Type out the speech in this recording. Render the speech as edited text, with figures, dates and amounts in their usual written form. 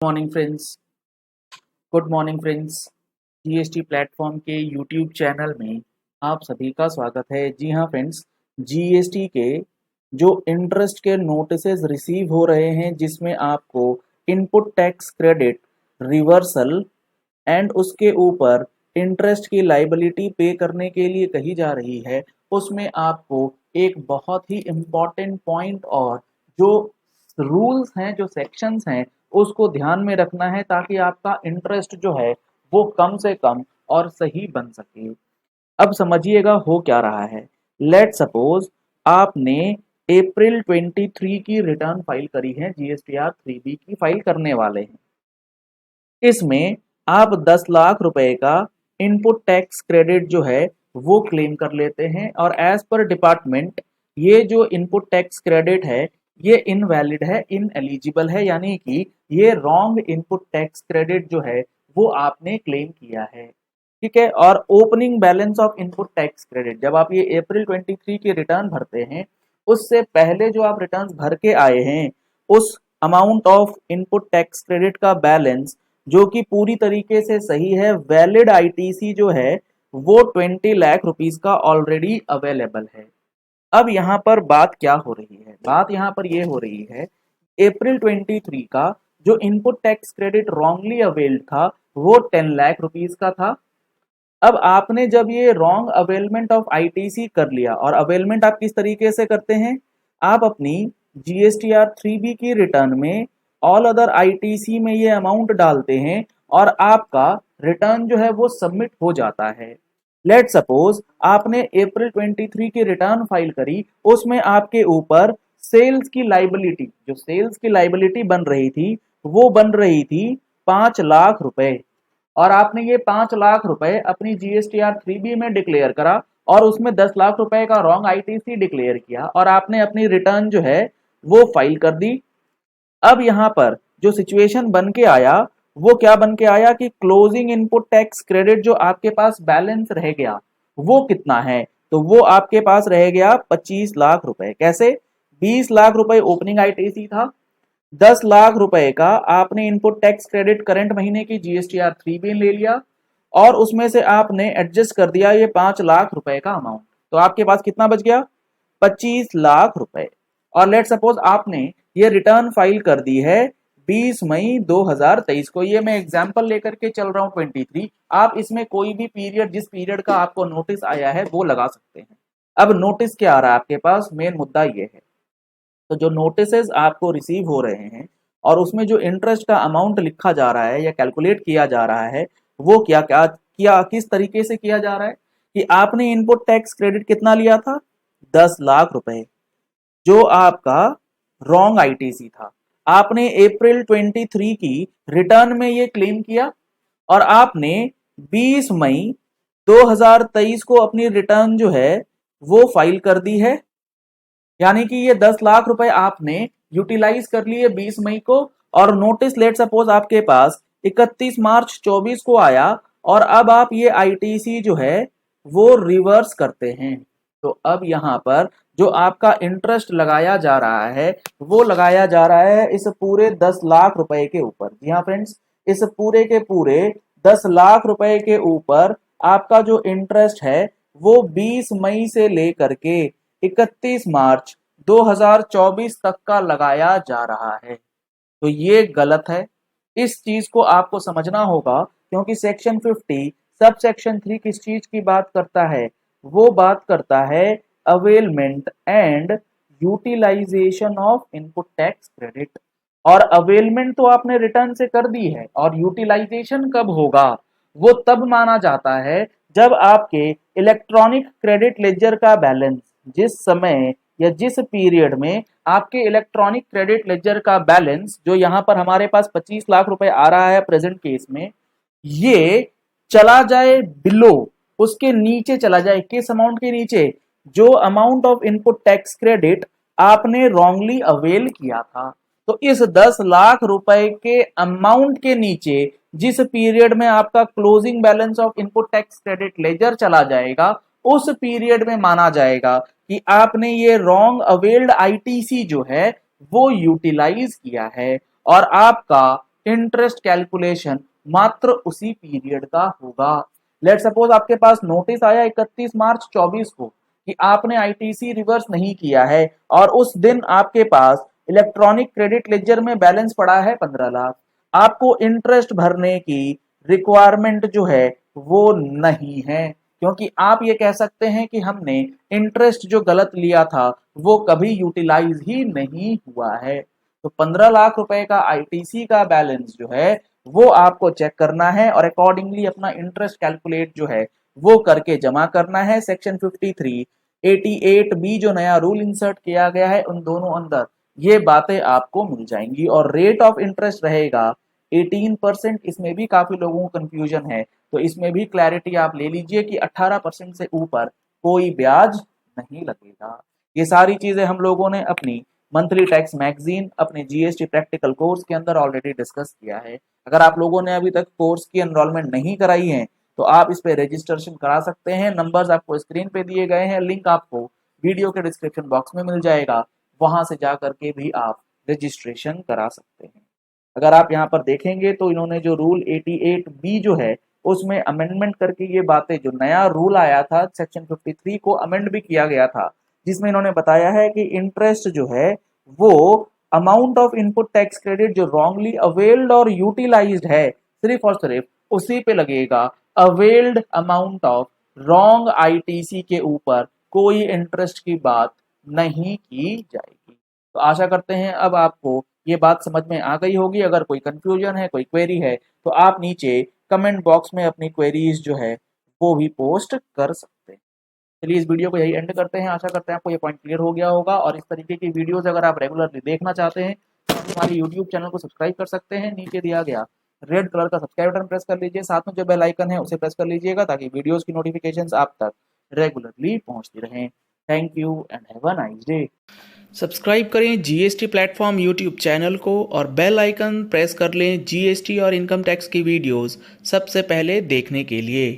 Morning friends. Good morning friends. GST platform के YouTube channel में आप सभी का स्वागत है। जी हाँ फ्रेंड्स, जीएसटी के जो इंटरेस्ट के नोटिसेस रिसीव हो रहे हैं जिसमें आपको input tax credit reversal and उसके ऊपर इंटरेस्ट की लाइबिलिटी पे करने के लिए कही जा रही है, उसमें आपको एक बहुत ही इम्पॉर्टेंट पॉइंट और जो रूल्स हैं, जो सेक्शंस हैं, उसको ध्यान में रखना है ताकि आपका इंटरेस्ट जो है वो कम से कम और सही बन सके। अब समझिएगा हो क्या रहा है। लेट सपोज आपने अप्रैल 23 की रिटर्न फाइल करी है, जीएसटीआर 3B की फाइल करने वाले हैं। इसमें आप 10 लाख रुपए का इनपुट टैक्स क्रेडिट जो है वो क्लेम कर लेते हैं और एज पर डिपार्टमेंट ये जो इनपुट टैक्स क्रेडिट है ये इनवैलिड है, इनएलिजिबल है, यानी कि ये रॉन्ग इनपुट टैक्स क्रेडिट जो है वो आपने क्लेम किया है। ठीक है। और opening balance of input tax credit, जब आप ये अप्रैल 23 की रिटर्न भरते हैं उससे पहले जो आप रिटर्न भर के आए हैं उस amount of input tax credit का बैलेंस जो कि पूरी तरीके से सही है, वैलिड आईटीसी जो है वो 20 लाख रुपीस का ऑलरेडी अवेलेबल है। अब यहाँ पर बात क्या हो रही है? बात यहाँ पर ये हो रही है, अप्रैल 23 का जो input tax credit wrongly availed था वो 10 लाख रुपीस का था। अब आपने जब ये रॉन्ग अवेलमेंट ऑफ आईटीसी कर लिया, और अवेलमेंट आप किस तरीके से करते हैं, आप अपनी जीएसटीआर 3B की रिटर्न में ऑल अदर आईटीसी में ये अमाउंट डालते हैं और आपका रिटर्न जो है वो सबमिट हो जाता है। लेट सपोज आपने अप्रैल 23 की रिटर्न फाइल करी, उसमें आपके ऊपर सेल्स की लाइबिलिटी, जो सेल्स की लाइबिलिटी बन रही थी वो बन रही थी 5 लाख रुपए, और आपने ये 5 लाख रुपए अपनी जीएसटीआर 3B में डिक्लेयर करा और उसमें 10 लाख रुपए का रॉन्ग आईटीसी डिक्लेयर किया और आपने अपनी रिटर्न जो है वो फाइल कर दी। अब यहाँ पर जो सिचुएशन बन के आया वो क्या बन के आया कि क्लोजिंग इनपुट टैक्स क्रेडिट जो आपके पास बैलेंस रह गया वो कितना है, तो वो आपके पास रह गया 25 लाख रुपए। कैसे? 20 लाख रुपए ओपनिंग आईटीसी था, 10 लाख रुपए का आपने इनपुट टैक्स क्रेडिट करंट महीने की जीएसटीआर 3B ले लिया और उसमें से आपने एडजस्ट कर दिया ये 5 लाख रुपए का अमाउंट, तो आपके पास कितना बच गया? 25 लाख रुपए। और लेट सपोज आपने ये रिटर्न फाइल कर दी है 20 मई 2023 को, ये मैं एग्जांपल लेकर के चल रहा हूं 23, आप इसमें कोई भी पीरियड, जिस पीरियड का आपको नोटिस आया है वो लगा सकते हैं। अब नोटिस क्या आ रहा है आपके पास, मेन मुद्दा ये है। तो जो नोटिसेस आपको रिसीव हो रहे हैं और उसमें जो इंटरेस्ट का अमाउंट लिखा जा रहा है या कैलकुलेट किया जा रहा है वो क्या क्या किया, किस तरीके से किया जा रहा है कि आपने इनपुट टैक्स क्रेडिट कितना लिया था? 10 लाख रुपए, जो आपका रॉन्ग आईटीसी था। आपने अप्रैल 23 की रिटर्न में ये क्लेम किया और आपने 20 मई 2023 को अपनी रिटर्न जो है वो फाइल कर दी है, यानी कि ये 10 लाख रुपए आपने यूटिलाइज कर लिए 20 मई को, और नोटिस लेट सपोज आपके पास 31 मार्च 24 को आया और अब आप ये आईटीसी जो है वो रिवर्स करते हैं। तो अब यहाँ पर जो आपका इंटरेस्ट लगाया जा रहा है वो लगाया जा रहा है इस पूरे 10 लाख रुपए के ऊपर। जी हाँ फ्रेंड्स, इस पूरे के पूरे 10 लाख रुपए के ऊपर आपका जो इंटरेस्ट है वो 20 मई से लेकर के 31 मार्च 2024 तक का लगाया जा रहा है। तो ये गलत है, इस चीज को आपको समझना होगा, क्योंकि सेक्शन 50 सब सेक्शन 3 किस चीज की बात करता है? वो बात करता है availment and utilisation of input tax credit. और अवेलमेंट तो आपने रिटर्न से कर दी है, और यूटिलाइजेशन कब होगा? वो तब माना जाता है जब आपके इलेक्ट्रॉनिक क्रेडिट लेजर का बैलेंस, जिस समय या जिस पीरियड में आपके इलेक्ट्रॉनिक क्रेडिट लेजर का बैलेंस, जो यहाँ पर हमारे पास 25 लाख रुपए आ रहा है प्रेजेंट केस में, ये चला जाए बिलो, उसके नीचे चला जाए। किस अमाउंट के नीचे? जो amount of input tax credit आपने रॉन्गली अवेल किया था। तो इस 10 लाख रुपए के अमाउंट के नीचे जिस पीरियड में आपका closing balance of input tax credit ledger चला जाएगा, उस पीरियड में माना जाएगा कि आपने ये रॉन्ग अवेल्ड आईटीसी जो है वो यूटिलाइज किया है और आपका इंटरेस्ट कैलकुलेशन मात्र उसी पीरियड का होगा। लेट सपोज आपके पास नोटिस आया 31 मार्च 24 को कि आपने आईटीसी रिवर्स नहीं किया है और उस दिन आपके पास इलेक्ट्रॉनिक क्रेडिट लेजर में बैलेंस पड़ा है 15 लाख। आपको इंटरेस्ट भरने की रिक्वायरमेंट जो है वो नहीं है, क्योंकि आप ये कह सकते हैं कि हमने इंटरेस्ट जो गलत लिया था वो कभी यूटिलाइज ही नहीं हुआ है। तो 15 लाख रुपए का आईटीसी का बैलेंस जो है वो आपको चेक करना है और अकॉर्डिंगली अपना इंटरेस्ट कैलकुलेट जो है वो करके जमा करना है। सेक्शन 53 88 बी जो नया रूल इंसर्ट किया गया है उन दोनों अंदर ये बातें आपको मिल जाएंगी। और रेट ऑफ इंटरेस्ट रहेगा 18%। इसमें भी काफी लोगों को कंफ्यूजन है, तो इसमें भी क्लैरिटी आप ले लीजिए कि 18% से ऊपर कोई ब्याज नहीं लगेगा। ये सारी चीजें हम लोगों ने अपनी मंथली टैक्स मैगजीन अपने जीएसटी प्रैक्टिकल कोर्स के अंदर ऑलरेडी डिस्कस किया है। अगर आप लोगों ने अभी तक कोर्स की एनरोलमेंट नहीं कराई है तो आप इस पे रजिस्ट्रेशन करा सकते हैं। नंबर्स आपको स्क्रीन पे दिए गए हैं, लिंक आपको वीडियो के डिस्क्रिप्शन बॉक्स में मिल जाएगा, वहां से जा करके भी आप रजिस्ट्रेशन करा सकते हैं। अगर आप यहाँ पर देखेंगे तो इन्होंने जो रूल 88 बी जो है उसमें अमेंडमेंट करके ये बातें, जो नया रूल आया था सेक्शन 53 को अमेंड भी किया गया था, जिसमें इन्होंने बताया है कि इंटरेस्ट जो है वो amount of input tax credit जो रॉन्गली अवेल्ड और यूटिलाइज्ड है सिर्फ और सिर्फ उसी पे लगेगा। Availed amount of wrong ITC के ऊपर कोई इंटरेस्ट की बात नहीं की जाएगी। तो आशा करते हैं अब आपको ये बात समझ में आ गई होगी। अगर कोई कंफ्यूजन है, कोई क्वेरी है, तो आप नीचे कमेंट बॉक्स में अपनी क्वेरीज जो है वो भी पोस्ट कर सकते हैं। चलिए इस वीडियो को यही एंड करते हैं। आशा करते हैं आपको ये पॉइंट क्लियर हो गया होगा और इस तरीके की वीडियोस अगर आप रेगुलरली देखना चाहते हैं तो हमारे यूट्यूब चैनल को सब्सक्राइब कर सकते हैं। नीचे दिया गया रेड कलर का सब्सक्राइब बटन प्रेस कर लीजिए, साथ में जो बेल आइकन है उसे प्रेस कर लीजिएगा ताकि वीडियोस की नोटिफिकेशंस आप तक रेगुलरली पहुंचती रहें। Thank you and have a nice day. Subscribe करें जीएसटी प्लेटफॉर्म यूट्यूब चैनल को और बेल आइकन प्रेस कर लें जीएसटी और इनकम टैक्स की वीडियोस सबसे पहले देखने के लिए।